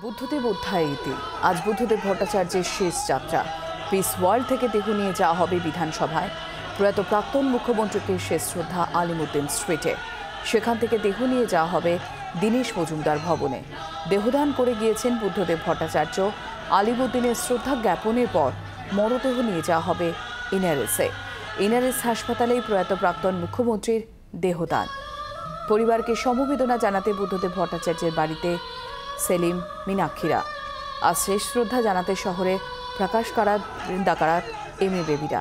বুদ্ধদেব অধ্যায়িতী আজ বুদ্ধদেব ভট্টাচার্যের শেষ যাত্রা। পিস ওয়ার্ল্ড থেকে দেহ নিয়ে যাওয়া হবে বিধানসভায়। প্রয়াত প্রাক্তন মুখ্যমন্ত্রীকে শেষ শ্রদ্ধা আলিমুদ্দিন স্ট্রিটে। সেখান থেকে দেহ নিয়ে যাওয়া হবে দীনেশ মজুমদার ভবনে। দেহদান করে গিয়েছেন বুদ্ধদেব ভট্টাচার্য। আলিমুদ্দিনের শ্রদ্ধা জ্ঞাপনের পর মরদেহ নিয়ে যাওয়া হবে এনআরএসে। এনআরএস হাসপাতালেই প্রয়াত প্রাক্তন মুখ্যমন্ত্রীর দেহদান। পরিবারকে সমবেদনা জানাতে বুদ্ধদেব ভট্টাচার্যের বাড়িতে সেলিম, মীনাক্ষীরা। আজ শেষ শ্রদ্ধা জানাতে শহরে প্রকাশ কারাত, বৃন্দা কারাত, এম এ বেবিরা।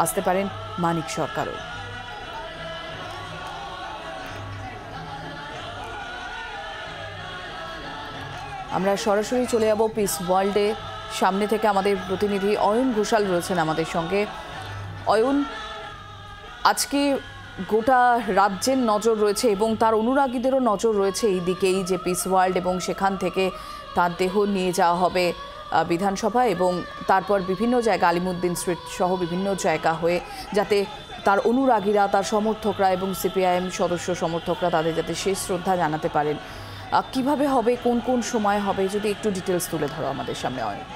আসতে পারেন মানিক সরকারও। আমরা সরাসরি চলে যাব পিস ওয়ার্ল্ডে। সামনে থেকে আমাদের প্রতিনিধি অয়ন ঘোষাল রয়েছেন আমাদের সঙ্গে। অয়ন, আজকে গোটা রাজ্যের নজর রয়েছে এবং তার অনুরাগীদেরও নজর রয়েছে এই দিকেই যে পিস ওয়ার্ল্ড, এবং সেখান থেকে তার দেহ নিয়ে যাওয়া হবে বিধানসভা এবং তারপর বিভিন্ন জায়গা, আলিমুদ্দিন স্ট্রিট সহ বিভিন্ন জায়গা হয়ে, যাতে তার অনুরাগীরা, তার সমর্থকরা এবং সিপিআইএম সদস্য সমর্থকরা তাদের যাতে শেষ শ্রদ্ধা জানাতে পারেন। কিভাবে হবে, কোন কোন সময় হবে, যদি একটু ডিটেলস তুলে ধরো আমাদের সামনে অয়ন।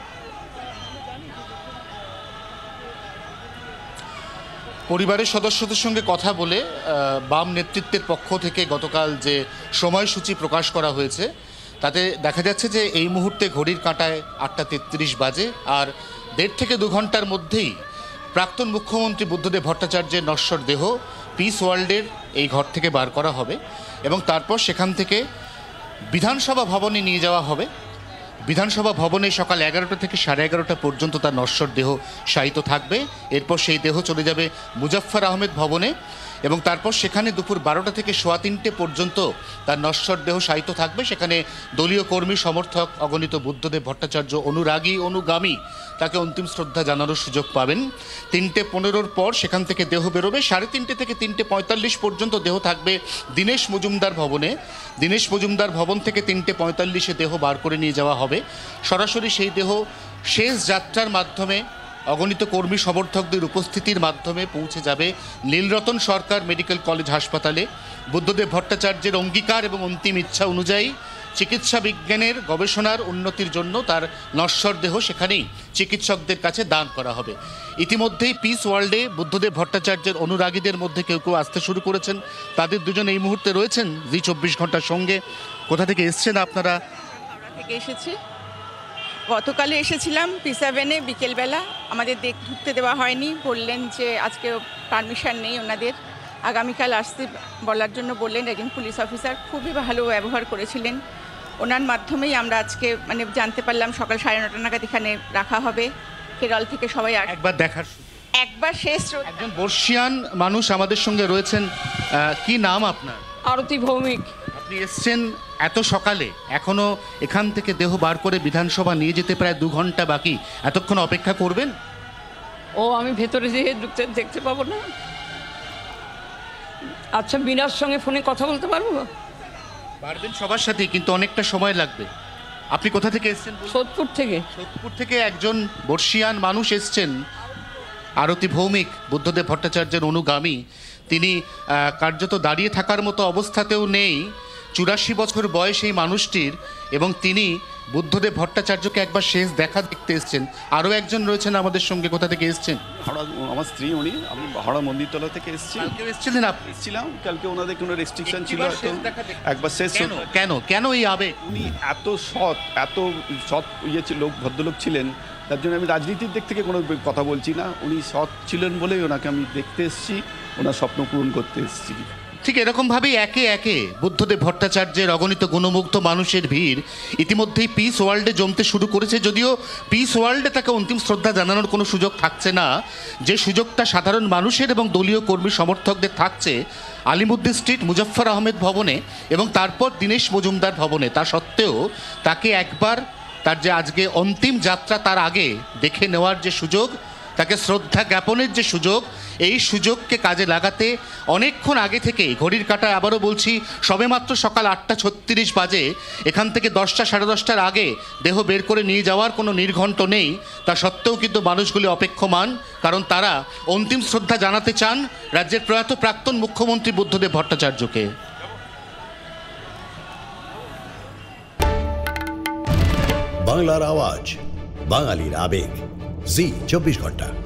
পরিবারের সদস্যদের সঙ্গে কথা বলে বাম নেতৃত্বের পক্ষ থেকে গতকাল যে সময়সূচি প্রকাশ করা হয়েছে তাতে দেখা যাচ্ছে যে এই মুহূর্তে ঘড়ির কাঁটায় 8:33 বাজে, আর 1.5 থেকে 2 ঘন্টার মধ্যেই প্রাক্তন মুখ্যমন্ত্রী বুদ্ধদেব ভট্টাচার্যের নশ্বর দেহ পিস ওয়ার্ল্ডের এই ঘর থেকে বার করা হবে এবং তারপর সেখান থেকে বিধানসভা ভবনে নিয়ে যাওয়া হবে। বিধানসভা ভবনে সকাল 11টা থেকে 11:30 পর্যন্ত তার নশ্বর দেহ শায়িত থাকবে। এরপর সেই দেহ চলে যাবে মুজাফফর আহমেদ ভবনে এবং তারপর সেখানে দুপুর 12টা থেকে 3:15 পর্যন্ত তার নশ্বর দেহ শায়িত থাকবে। সেখানে দলীয় কর্মী, সমর্থক, অগণিত বুদ্ধদেব ভট্টাচার্য অনুরাগী, অনুগামী তাকে অন্তিম শ্রদ্ধা জানানোর সুযোগ পাবেন। 3:15 পর সেখান থেকে দেহ বেরোবে। 3:30 থেকে 3:45 পর্যন্ত দেহ থাকবে দীনেশ মজুমদার ভবনে। দীনেশ মজুমদার ভবন থেকে 3:45 দেহ বার করে নিয়ে যাওয়া হবে। সরাসরি সেই দেহ শেষ যাত্রার মাধ্যমে অগণিত কর্মী সমর্থকদের উপস্থিতির মাধ্যমে পৌঁছে যাবে নীলরতন সরকার মেডিকেল কলেজ হাসপাতালে। বুদ্ধদেব ভট্টাচার্যের অঙ্গীকার এবং অন্তিম ইচ্ছা অনুযায়ী চিকিৎসা বিজ্ঞানের গবেষণার উন্নতির জন্য তার নশ্বর দেহ সেখানেই চিকিৎসকদের কাছে দান করা হবে। ইতিমধ্যেই পিস ওয়ার্ল্ডে বুদ্ধদেব ভট্টাচার্যের অনুরাগীদের মধ্যে কেউ কেউ আসতে শুরু করেছেন। তাদের দুজন এই মুহূর্তে রয়েছেন জি 24 ঘন্টার সঙ্গে। কোথা থেকে এসছেন আপনারা? থেকে এসেছি, গতকালে এসেছিলাম P7-এ বিকেলবেলা। আমাদের ঢুকতে দেওয়া হয়নি, বললেন যে আজকে পারমিশন নেই ওনাদের, আগামীকাল আসতে বলার জন্য বললেন। একজন পুলিশ অফিসার খুবই ভালো ব্যবহার করেছিলেন, ওনার মাধ্যমেই আমরা আজকে জানতে পারলাম সকাল 9:30 নাগাদ এখানে রাখা হবে। কেরল থেকে সবাই একবার শেষ। একজন বর্ষিয়ান মানুষ আমাদের সঙ্গে রয়েছেন, কি নাম আপনার? আরতি ভৌমিক। আপনি এসছেন এত সকালে, এখনো এখান থেকে দেহ বার করে বিধানসভা নিয়ে যেতে প্রায় 2 ঘন্টা বাকি, এতক্ষণ অপেক্ষা করবেন? আমি ভেতরে যেয়ে দেখতে পাবো না? আচ্ছা, বিনার সঙ্গে ফোনে কথা বলতে পারবো? পারবেন সবার সাথেই, কিন্তু অনেকটা সময় লাগবে। আপনি কোথা থেকে এসছেন? সোদপুর থেকে। সোদপুর থেকে একজন বর্ষিয়ান মানুষ এসছেন, আরতি ভৌমিক, বুদ্ধদেব ভট্টাচার্যের অনুগামী। তিনি কার্যত দাঁড়িয়ে থাকার মতো অবস্থাতেও নেই। 84 বছর বয়স এই মানুষটির, এবং তিনি বুদ্ধদেব ভট্টাচার্যকে একবার শেষ দেখা দেখতে এসছেন। আরও একজন রয়েছেন আমাদের সঙ্গে। কোথা থেকে এসছেন? আমার স্ত্রী, উনি, আমি হাওড়া মন্দিরতলা থেকে এসেছি। এসেছিলেন আপনি? এসেছিলাম কালকে। ওনাদের কোনো রেস্ট্রিকশন ছিল, একবার শেষ। কেন এই আবেগ? উনি এত সৎ লোক, ভদ্রলোক ছিলেন, তার জন্য আমি রাজনীতির দিক থেকে কোনো কথা বলছি না। উনি সৎ ছিলেন বলেই ওনাকে আমি দেখতে এসেছি, ওনার স্বপ্ন পূরণ করতে এসেছি। ঠিক এরকমভাবেই একে একে বুদ্ধদেব ভট্টাচার্যের অগণিত গুণমুগ্ধ মানুষের ভিড় ইতিমধ্যেই পিস ওয়ার্ল্ডে জমতে শুরু করেছে। যদিও পিস ওয়ার্ল্ডে তাকে অন্তিম শ্রদ্ধা জানানোর কোনো সুযোগ থাকছে না, যে সুযোগটা সাধারণ মানুষের এবং দলীয় কর্মী সমর্থকদের থাকছে আলিমুদ্দিন স্ট্রিট, মুজাফফর আহমেদ ভবনে এবং তারপর দীনেশ মজুমদার ভবনে। তা সত্ত্বেও তাকে একবার তার যে আজকে অন্তিম যাত্রা তার আগে দেখে নেওয়ার যে সুযোগ, তাকে শ্রদ্ধা জ্ঞাপনের যে সুযোগ, এই সুযোগকে কাজে লাগাতে অনেকক্ষণ আগে থেকেই ঘড়ির কাঁটায়, আবারও বলছি, সবেমাত্র সকাল 8:36 বাজে, এখান থেকে 10টা সাড়ে 10টার আগে দেহ বের করে নিয়ে যাওয়ার কোনো নির্ঘণ্ট নেই। তা সত্ত্বেও কিন্তু মানুষগুলি অপেক্ষমান, কারণ তারা অন্তিম শ্রদ্ধা জানাতে চান রাজ্যের প্রয়াত প্রাক্তন মুখ্যমন্ত্রী বুদ্ধদেব ভট্টাচার্যকে। বাংলার আওয়াজ, বাঙালির আবেগ, জি 24 ঘন্টা।